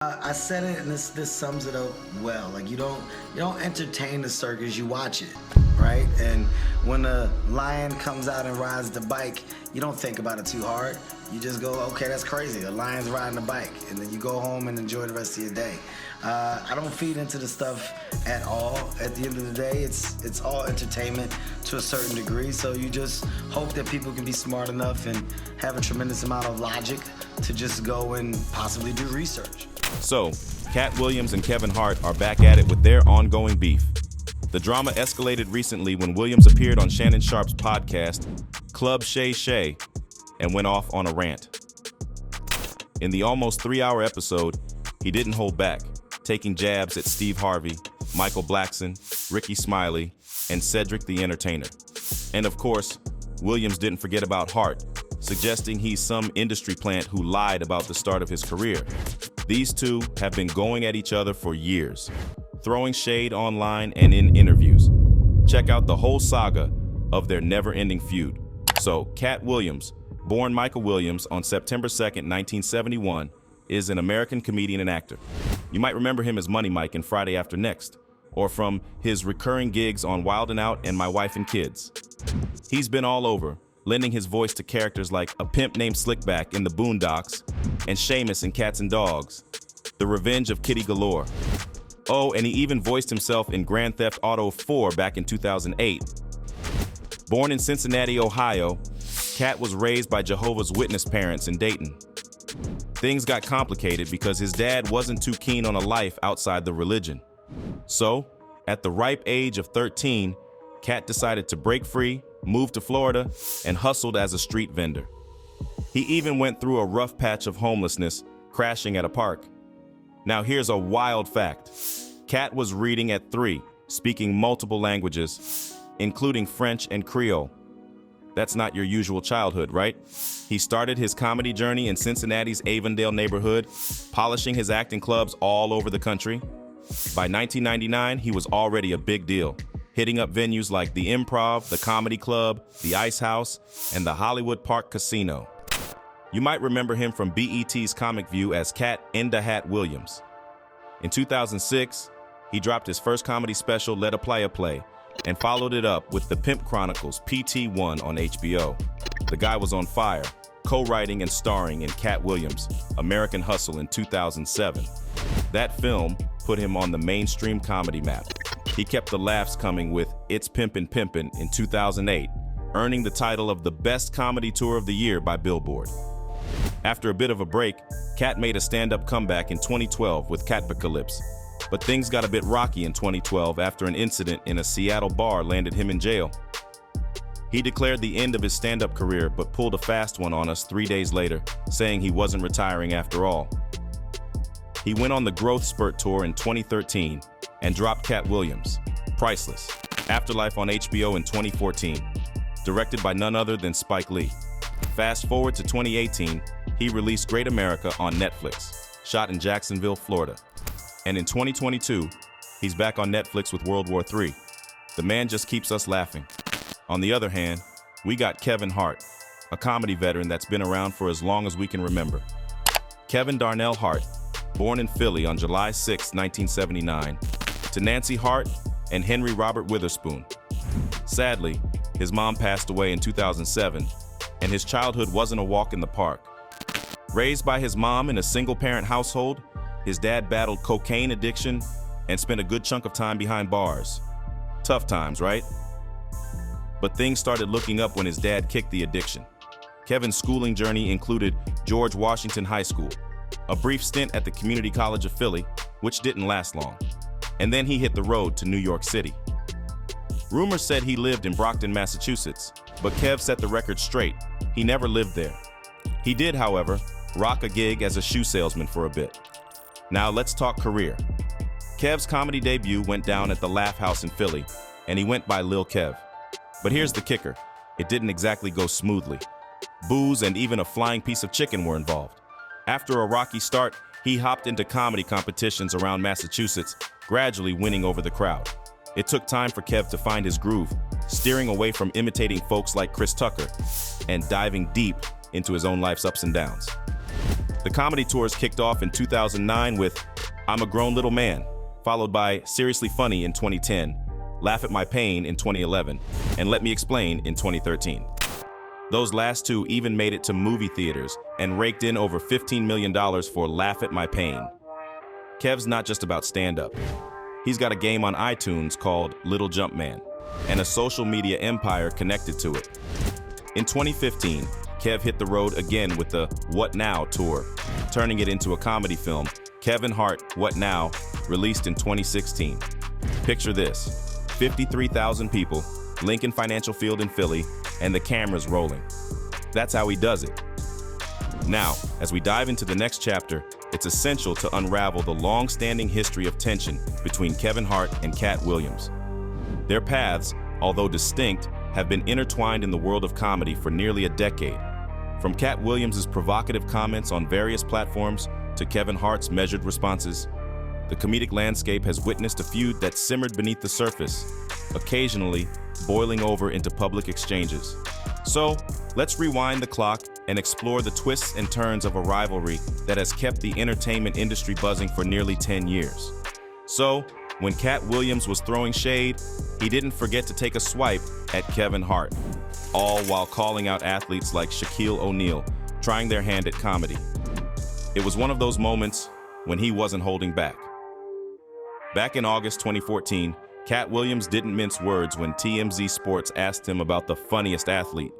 I said it, and this sums it up well. Like you don't entertain the circus, you watch it, right? And when a lion comes out and rides the bike, you don't think about it too hard. You just go, okay, that's crazy. A lion's riding a bike, and then you go home and enjoy the rest of your day. I don't feed into the stuff at all. At the end of the day, it's all entertainment to a certain degree. So you just hope that people can be smart enough and have a tremendous amount of logic to just go and possibly do research. So, Katt Williams and Kevin Hart are back at it with their ongoing beef. The drama escalated recently when Williams appeared on Shannon Sharpe's podcast, Club Shay Shay, and went off on a rant. In the almost 3-hour episode, he didn't hold back, taking jabs at Steve Harvey, Michael Blackson, Rickey Smiley, and Cedric the Entertainer. And of course, Williams didn't forget about Hart, suggesting he's some industry plant who lied about the start of his career. These two have been going at each other for years, throwing shade online and in interviews. Check out the whole saga of their never-ending feud. So, Katt Williams, born Michael Williams on September 2nd, 1971, is an American comedian and actor. You might remember him as Money Mike in Friday After Next, or from his recurring gigs on Wild 'N Out and My Wife and Kids. He's been all over, lending his voice to characters like a pimp named Slickback in The Boondocks and Seamus in Cats and Dogs, The Revenge of Kitty Galore. Oh, and he even voiced himself in Grand Theft Auto 4 back in 2008. Born in Cincinnati, Ohio, Katt was raised by Jehovah's Witness parents in Dayton. Things got complicated because his dad wasn't too keen on a life outside the religion. So, at the ripe age of 13, Katt decided to break free, moved to Florida, and hustled as a street vendor. He even went through a rough patch of homelessness, crashing at a park. Now here's a wild fact. Katt was reading at 3, speaking multiple languages, including French and Creole. That's not your usual childhood, right? He started his comedy journey in Cincinnati's Avondale neighborhood, polishing his act in clubs all over the country. By 1999, he was already a big deal, hitting up venues like the Improv, the Comedy Club, the Ice House, and the Hollywood Park Casino. You might remember him from BET's Comic View as Katt in the Hat Williams. In 2006, he dropped his first comedy special, Let a Playa Play, and followed it up with The Pimp Chronicles PT1 on HBO. The guy was on fire, co-writing and starring in Katt Williams' American Hustle in 2007. That film put him on the mainstream comedy map. He kept the laughs coming with It's Pimpin' Pimpin' in 2008, earning the title of the Best Comedy Tour of the Year by Billboard. After a bit of a break, Katt made a stand-up comeback in 2012 with Kattpocalypse. But things got a bit rocky in 2012 after an incident in a Seattle bar landed him in jail. He declared the end of his stand-up career but pulled a fast one on us 3 days later, saying he wasn't retiring after all. He went on the Growth Spurt Tour in 2013 and dropped Katt Williams, Priceless, Afterlife on HBO in 2014, directed by none other than Spike Lee. Fast forward to 2018, he released Great America on Netflix, shot in Jacksonville, Florida. And in 2022, he's back on Netflix with World War III. The man just keeps us laughing. On the other hand, we got Kevin Hart, a comedy veteran that's been around for as long as we can remember. Kevin Darnell Hart, born in Philly on July 6, 1979, to Nancy Hart and Henry Robert Witherspoon. Sadly, his mom passed away in 2007, and his childhood wasn't a walk in the park. Raised by his mom in a single-parent household, his dad battled cocaine addiction and spent a good chunk of time behind bars. Tough times, right? But things started looking up when his dad kicked the addiction. Kevin's schooling journey included George Washington High School, a brief stint at the Community College of Philly, which didn't last long, and then he hit the road to New York City. Rumors said he lived in Brockton, Massachusetts, but Kev set the record straight. He never lived there. He did, however, rock a gig as a shoe salesman for a bit. Now let's talk career. Kev's comedy debut went down at the Laugh House in Philly, and he went by Lil Kev. But here's the kicker. It didn't exactly go smoothly. Booze and even a flying piece of chicken were involved. After a rocky start, he hopped into comedy competitions around Massachusetts, gradually winning over the crowd. It took time for Kev to find his groove, steering away from imitating folks like Chris Tucker and diving deep into his own life's ups and downs. The comedy tours kicked off in 2009 with I'm a Grown Little Man, followed by Seriously Funny in 2010, Laugh at My Pain in 2011, and Let Me Explain in 2013. Those last two even made it to movie theaters and raked in over $15 million for Laugh at My Pain. Kev's not just about stand-up. He's got a game on iTunes called Little Jumpman, and a social media empire connected to it. In 2015, Kev hit the road again with the What Now tour, turning it into a comedy film, Kevin Hart, What Now, released in 2016. Picture this, 53,000 people, Lincoln Financial Field in Philly, and the cameras rolling. That's how he does it. Now, as we dive into the next chapter, it's essential to unravel the long-standing history of tension between Kevin Hart and Katt Williams. Their paths, although distinct, have been intertwined in the world of comedy for nearly a decade. From Katt Williams' provocative comments on various platforms to Kevin Hart's measured responses, the comedic landscape has witnessed a feud that simmered beneath the surface, occasionally boiling over into public exchanges. So, let's rewind the clock and explore the twists and turns of a rivalry that has kept the entertainment industry buzzing for nearly 10 years. So, when Katt Williams was throwing shade, he didn't forget to take a swipe at Kevin Hart, all while calling out athletes like Shaquille O'Neal, trying their hand at comedy. It was one of those moments when he wasn't holding back. Back in August 2014, Katt Williams didn't mince words when TMZ Sports asked him about the funniest athlete.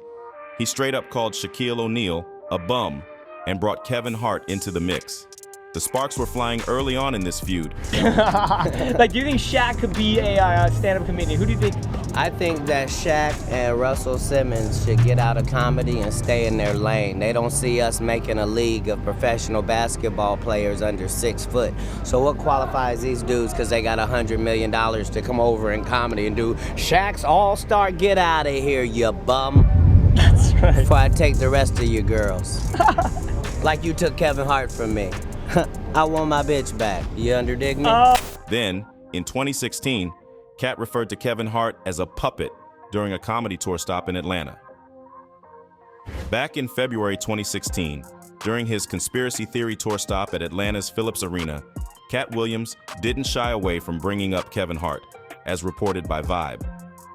He straight up called Shaquille O'Neal a bum and brought Kevin Hart into the mix. The sparks were flying early on in this feud. Like, do you think Shaq could be a stand-up comedian? Who do you think? I think that Shaq and Russell Simmons should get out of comedy and stay in their lane. They don't see us making a league of professional basketball players under 6 foot. So what qualifies these dudes because they got $100 million to come over in comedy and do Shaq's All-Star, get out of here, you bum. That's right. Before I take the rest of you girls. Like you took Kevin Hart from me. I want my bitch back. You underdig me? Then, in 2016, Katt referred to Kevin Hart as a puppet during a comedy tour stop in Atlanta. Back in February 2016, during his conspiracy theory tour stop at Atlanta's Phillips Arena, Katt Williams didn't shy away from bringing up Kevin Hart, as reported by Vibe.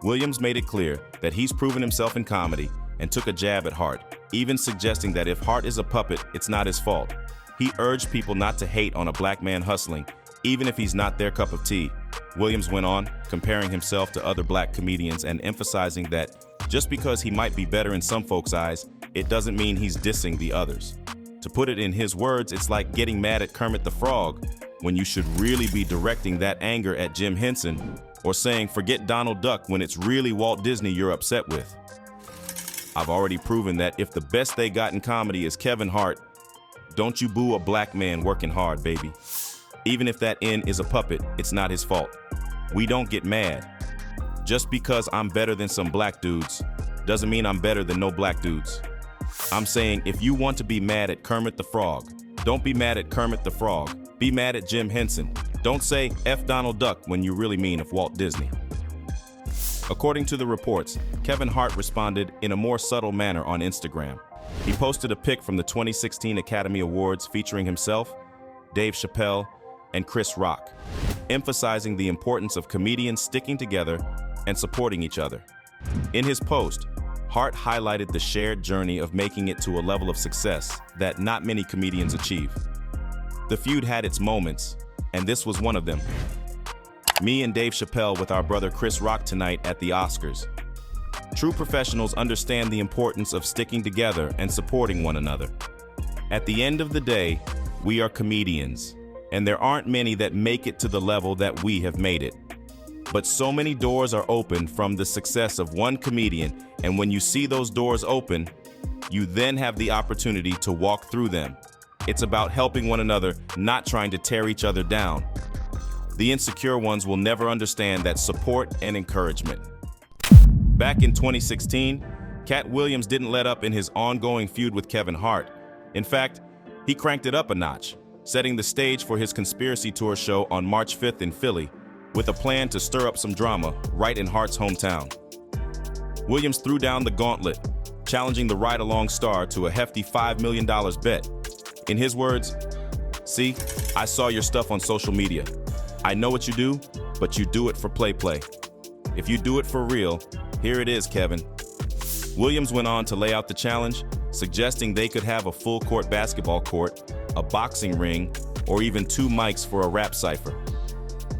Williams made it clear that he's proven himself in comedy and took a jab at Hart, even suggesting that if Hart is a puppet, it's not his fault. He urged people not to hate on a black man hustling, even if he's not their cup of tea. Williams went on, comparing himself to other black comedians and emphasizing that just because he might be better in some folks' eyes, it doesn't mean he's dissing the others. To put it in his words, it's like getting mad at Kermit the Frog when you should really be directing that anger at Jim Henson, or saying forget Donald Duck when it's really Walt Disney you're upset with. I've already proven that if the best they got in comedy is Kevin Hart, don't you boo a black man working hard, baby. Even if that N is a puppet, it's not his fault. We don't get mad. Just because I'm better than some black dudes doesn't mean I'm better than no black dudes. I'm saying if you want to be mad at Kermit the Frog, don't be mad at Kermit the Frog. Be mad at Jim Henson. Don't say F Donald Duck when you really mean F Walt Disney. According to the reports, Kevin Hart responded in a more subtle manner on Instagram. He posted a pic from the 2016 Academy Awards featuring himself, Dave Chappelle, and Chris Rock, emphasizing the importance of comedians sticking together and supporting each other. In his post, Hart highlighted the shared journey of making it to a level of success that not many comedians achieve. The feud had its moments, and this was one of them. Me and Dave Chappelle with our brother Chris Rock tonight at the Oscars. True professionals understand the importance of sticking together and supporting one another. At the end of the day, we are comedians, and there aren't many that make it to the level that we have made it. But so many doors are open from the success of one comedian, and when you see those doors open, you then have the opportunity to walk through them. It's about helping one another, not trying to tear each other down. The insecure ones will never understand that support and encouragement. Back in 2016, Katt Williams didn't let up in his ongoing feud with Kevin Hart. In fact, he cranked it up a notch, setting the stage for his conspiracy tour show on March 5th in Philly, with a plan to stir up some drama right in Hart's hometown. Williams threw down the gauntlet, challenging the ride-along star to a hefty $5 million bet. In his words, "See, I saw your stuff on social media. I know what you do, but you do it for play. If you do it for real, here it is, Kevin." Williams went on to lay out the challenge, suggesting they could have a full-court basketball court, a boxing ring, or even 2 mics for a rap cipher.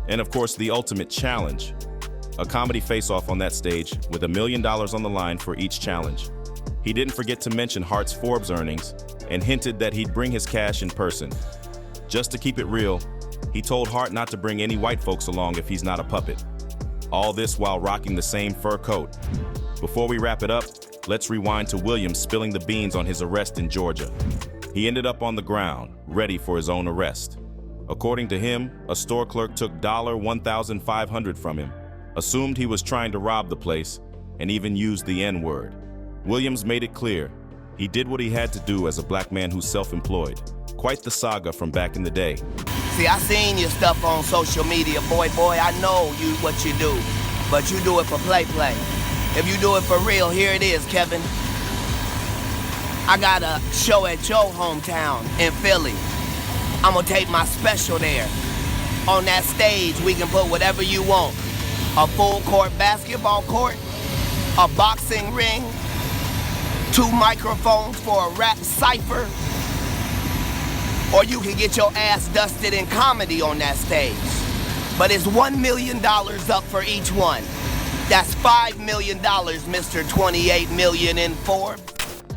And of course, the ultimate challenge, a comedy face-off on that stage with $1 million on the line for each challenge. He didn't forget to mention Hart's Forbes earnings and hinted that he'd bring his cash in person. Just to keep it real, he told Hart not to bring any white folks along if he's not a puppet. All this while rocking the same fur coat. Before we wrap it up, let's rewind to Williams spilling the beans on his arrest in Georgia. He ended up on the ground, ready for his own arrest. According to him, a store clerk took $1,500 from him, assumed he was trying to rob the place, and even used the N-word. Williams made it clear he did what he had to do as a black man who's self-employed. Quite the saga from back in the day. See, I seen your stuff on social media, boy, I know what you do, but you do it for play. If you do it for real, here it is, Kevin. I got a show at your hometown in Philly. I'm gonna tape my special there. On that stage, we can put whatever you want. A full court basketball court, a boxing ring, 2 microphones for a rap cipher, or you can get your ass dusted in comedy on that stage. But it's $1 million up for each one. That's $5 million, Mr. 28 million in Forbes.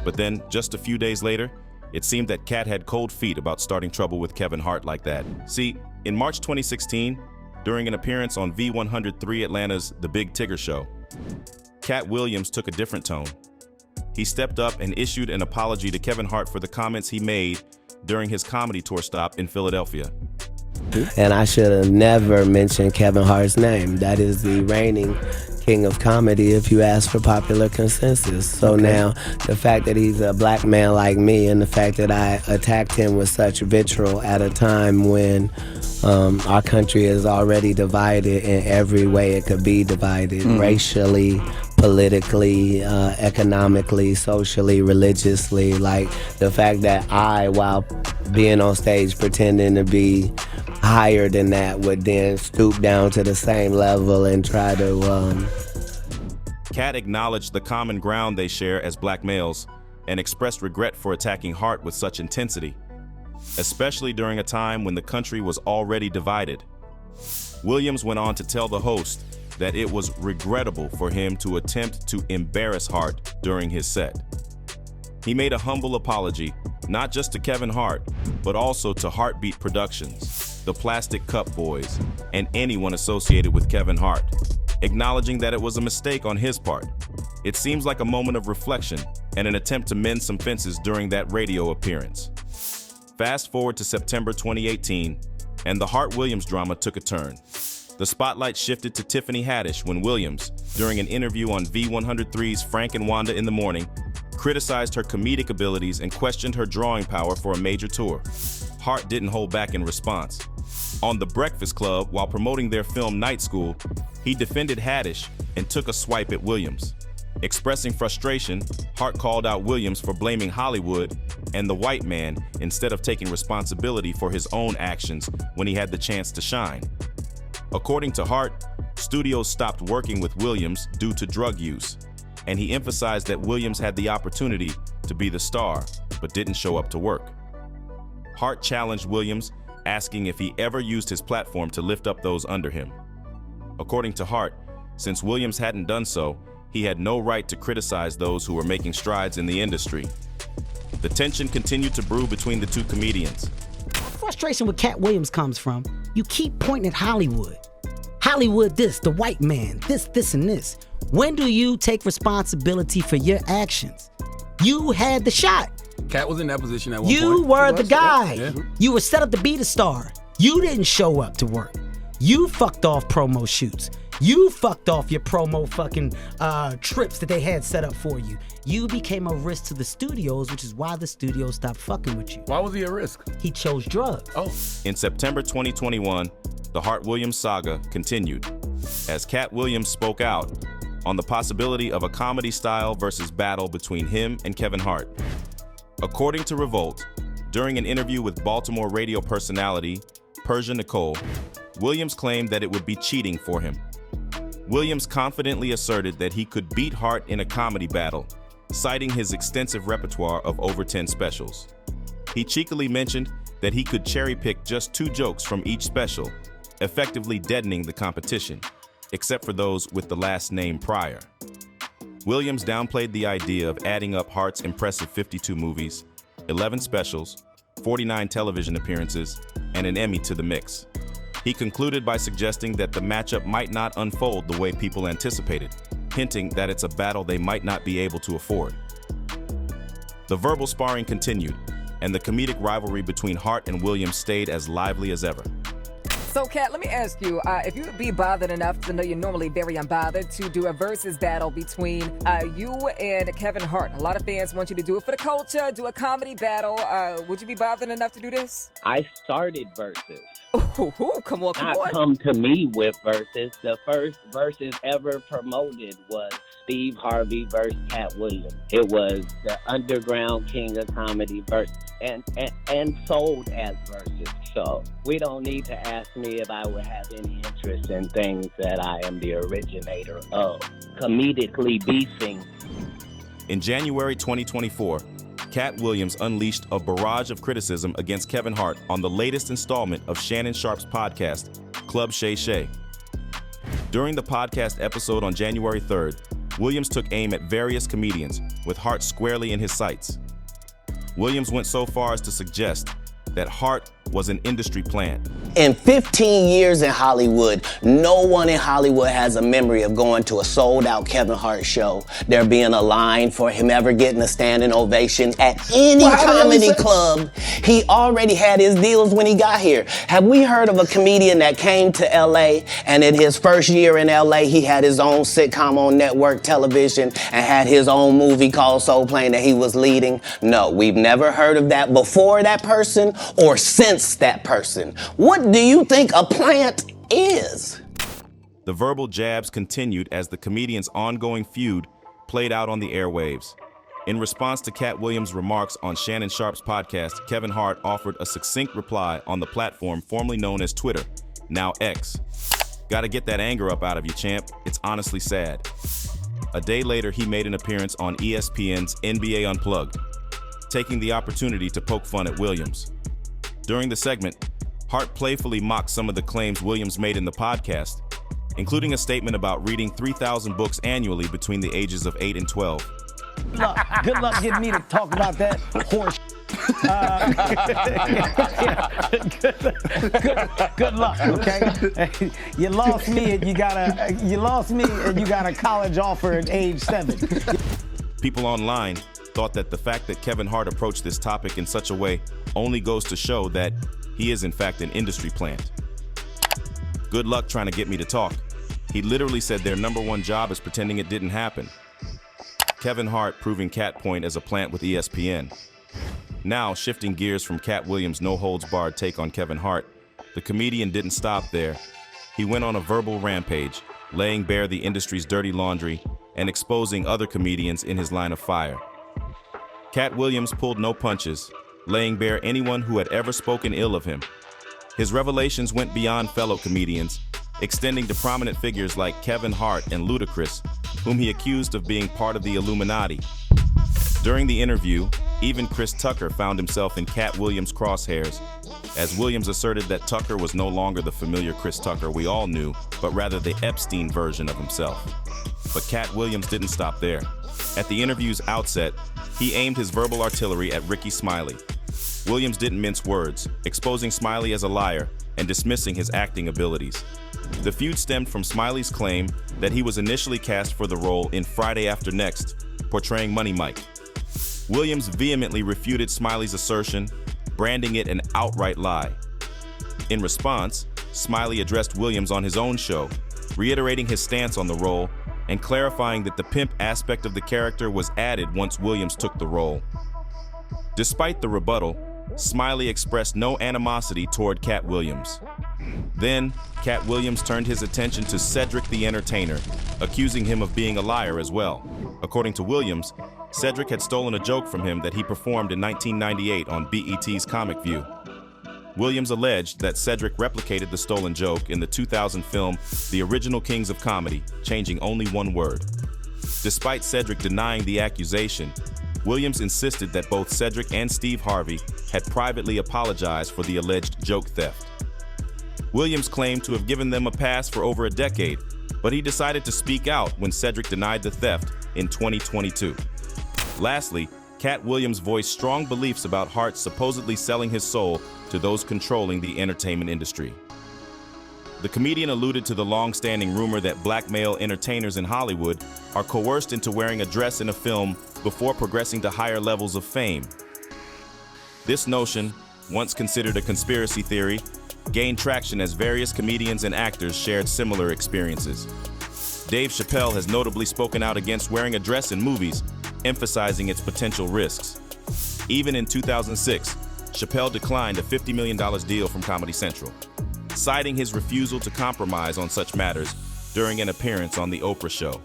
But then, just a few days later, it seemed that Katt had cold feet about starting trouble with Kevin Hart like that. See, in March 2016, during an appearance on V103 Atlanta's The Big Tigger Show, Katt Williams took a different tone. He stepped up and issued an apology to Kevin Hart for the comments he made during his comedy tour stop in Philadelphia. And I should have never mentioned Kevin Hart's name. That is the reigning king of comedy if you ask for popular consensus. So now, the fact that he's a black man like me and the fact that I attacked him with such vitriol at a time when our country is already divided in every way it could be divided, racially, politically, economically, socially, religiously. Like the fact that I, while being on stage pretending to be higher than that, would then stoop down to the same level and try to... Katt acknowledged the common ground they share as black males and expressed regret for attacking Hart with such intensity, especially during a time when the country was already divided. Williams went on to tell the host that it was regrettable for him to attempt to embarrass Hart during his set. He made a humble apology, not just to Kevin Hart, but also to Heartbeat Productions, the Plastic Cup Boys, and anyone associated with Kevin Hart, acknowledging that it was a mistake on his part. It seems like a moment of reflection and an attempt to mend some fences during that radio appearance. Fast forward to September 2018, and the Hart-Williams drama took a turn. The spotlight shifted to Tiffany Haddish when Williams, during an interview on V103's Frank and Wanda in the Morning, criticized her comedic abilities and questioned her drawing power for a major tour. Hart didn't hold back in response. On The Breakfast Club, while promoting their film Night School, he defended Haddish and took a swipe at Williams. Expressing frustration, Hart called out Williams for blaming Hollywood and the white man instead of taking responsibility for his own actions when he had the chance to shine. According to Hart, studios stopped working with Williams due to drug use, and he emphasized that Williams had the opportunity to be the star, but didn't show up to work. Hart challenged Williams, asking if he ever used his platform to lift up those under him. According to Hart, since Williams hadn't done so, he had no right to criticize those who were making strides in the industry. The tension continued to brew between the two comedians. Frustration with Katt Williams comes from, you keep pointing at Hollywood. Hollywood this, the white man, this, and this. When do you take responsibility for your actions? You had the shot. Katt was in that position at one point. You were the guy. Yeah. You were set up to be the star. You didn't show up to work. You fucked off promo shoots. You fucked off your promo fucking trips that they had set up for you. You became a risk to the studios, which is why the studios stopped fucking with you. Why was he a risk? He chose drugs. Oh. In September 2021, the Hart-Williams saga continued, as Katt Williams spoke out on the possibility of a comedy style versus battle between him and Kevin Hart. According to Revolt, During an interview with Baltimore radio personality Persia Nicole, Williams claimed that it would be cheating for him. Williams confidently asserted that he could beat Hart in a comedy battle, citing his extensive repertoire of over 10 specials. He cheekily mentioned that he could cherry-pick just 2 jokes from each special, effectively deadening the competition, except for those with the last name Pryor. Williams downplayed the idea of adding up Hart's impressive 52 movies, 11 specials, 49 television appearances, and an Emmy to the mix. He concluded by suggesting that the matchup might not unfold the way people anticipated, hinting that it's a battle they might not be able to afford. The verbal sparring continued, and the comedic rivalry between Hart and Williams stayed as lively as ever. So, Katt, let me ask you, if you would be bothered enough to know you're normally very unbothered to do a versus battle between you and Kevin Hart. A lot of fans want you to do it for the culture, do a comedy battle. Would you be bothered enough to do this? I started versus. Ooh, come on. Not come to me with versus. The first versus ever promoted was Steve Harvey versus Katt Williams. It was the underground king of comedy versus and sold as versus. So we don't need to ask me if I would have any interest in things that I am the originator of. Comedically beefing. In January 2024, Katt Williams unleashed a barrage of criticism against Kevin Hart on the latest installment of Shannon Sharpe's podcast, Club Shay Shay. During the podcast episode on January 3rd, Williams took aim at various comedians, with Hart squarely in his sights. Williams went so far as to suggest that Hart was an industry plant. In 15 years in Hollywood, no one in Hollywood has a memory of going to a sold-out Kevin Hart show, there being a line for him ever getting a standing ovation at any comedy club. He already had his deals when he got here. Have we heard of a comedian that came to LA and in his first year in LA, he had his own sitcom on network television and had his own movie called Soul Plane that he was leading? No, we've never heard of that before that person or since that person. What do you think a plant is? The verbal jabs continued as the comedian's ongoing feud played out on the airwaves. In response to Katt Williams' remarks on Shannon Sharpe's podcast, Kevin Hart offered a succinct reply on the platform formerly known as Twitter, now X. Gotta get that anger up out of you, champ. It's honestly sad. A day later, he made an appearance on ESPN's NBA Unplugged, taking the opportunity to poke fun at Williams. During the segment, Hart playfully mocked some of the claims Williams made in the podcast, including a statement about reading 3,000 books annually between the ages of 8 and 12. Good luck getting me to talk about that horse. Good luck, okay? You lost me and you got a college offer at age 7. People online thought that the fact that Kevin Hart approached this topic in such a way only goes to show that he is in fact an industry plant. Good luck trying to get me to talk. He literally said their number one job is pretending it didn't happen. Kevin Hart proving Katt point as a plant with ESPN. Now, shifting gears from Katt Williams' no-holds-barred take on Kevin Hart, the comedian didn't stop there. He went on a verbal rampage, laying bare the industry's dirty laundry and exposing other comedians in his line of fire. Katt Williams pulled no punches, laying bare anyone who had ever spoken ill of him. His revelations went beyond fellow comedians, extending to prominent figures like Kevin Hart and Ludacris, whom he accused of being part of the Illuminati. During the interview, even Chris Tucker found himself in Katt Williams' crosshairs, as Williams asserted that Tucker was no longer the familiar Chris Tucker we all knew, but rather the Epstein version of himself. But Katt Williams didn't stop there. At the interview's outset, he aimed his verbal artillery at Rickey Smiley. Williams didn't mince words, exposing Smiley as a liar and dismissing his acting abilities. The feud stemmed from Smiley's claim that he was initially cast for the role in Friday After Next, portraying Money Mike. Williams vehemently refuted Smiley's assertion, branding it an outright lie. In response, Smiley addressed Williams on his own show, reiterating his stance on the role and clarifying that the pimp aspect of the character was added once Williams took the role. Despite the rebuttal, Smiley expressed no animosity toward Katt Williams. Then, Katt Williams turned his attention to Cedric the Entertainer, accusing him of being a liar as well. According to Williams, Cedric had stolen a joke from him that he performed in 1998 on BET's Comic View. Williams alleged that Cedric replicated the stolen joke in the 2000 film The Original Kings of Comedy, changing only one word. Despite Cedric denying the accusation, Williams insisted that both Cedric and Steve Harvey had privately apologized for the alleged joke theft. Williams claimed to have given them a pass for over a decade, but he decided to speak out when Cedric denied the theft in 2022. Lastly, Katt Williams voiced strong beliefs about Hart supposedly selling his soul to those controlling the entertainment industry. The comedian alluded to the long-standing rumor that black male entertainers in Hollywood are coerced into wearing a dress in a film before progressing to higher levels of fame. This notion, once considered a conspiracy theory, gained traction as various comedians and actors shared similar experiences. Dave Chappelle has notably spoken out against wearing a dress in movies, emphasizing its potential risks. Even in 2006, Chappelle declined a $50 million deal from Comedy Central, citing his refusal to compromise on such matters during an appearance on The Oprah Show.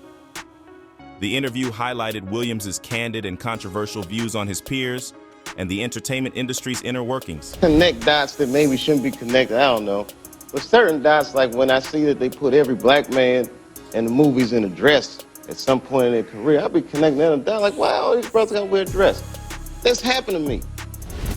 The interview highlighted Williams' candid and controversial views on his peers and the entertainment industry's inner workings. Connect dots that maybe shouldn't be connected, I don't know. But certain dots, like when I see that they put every black man in the movies in a dress at some point in their career, I'll be connecting them down like, wow, these brothers gotta wear a dress. That's happened to me.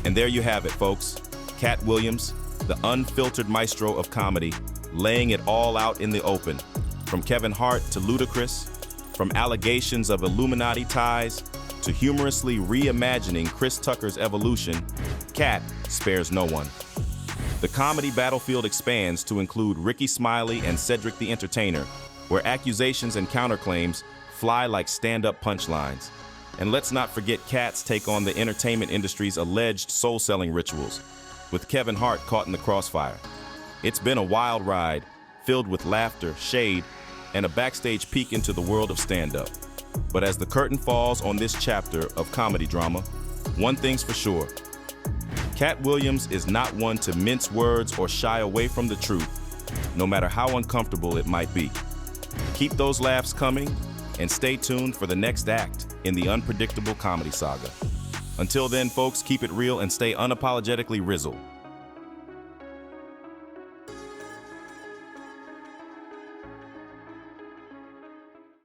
And there you have it, folks. Katt Williams, the unfiltered maestro of comedy, laying it all out in the open. From Kevin Hart to Ludacris, from allegations of Illuminati ties to humorously reimagining Chris Tucker's evolution, Katt spares no one. The comedy battlefield expands to include Rickey Smiley and Cedric the Entertainer, where accusations and counterclaims fly like stand-up punchlines. And let's not forget Katt's take on the entertainment industry's alleged soul-selling rituals, with Kevin Hart caught in the crossfire. It's been a wild ride, filled with laughter, shade, and a backstage peek into the world of stand-up. But as the curtain falls on this chapter of comedy drama, one thing's for sure. Katt Williams is not one to mince words or shy away from the truth, no matter how uncomfortable it might be. Keep those laughs coming, and stay tuned for the next act in the unpredictable comedy saga. Until then, folks, keep it real and stay unapologetically RIZZLE.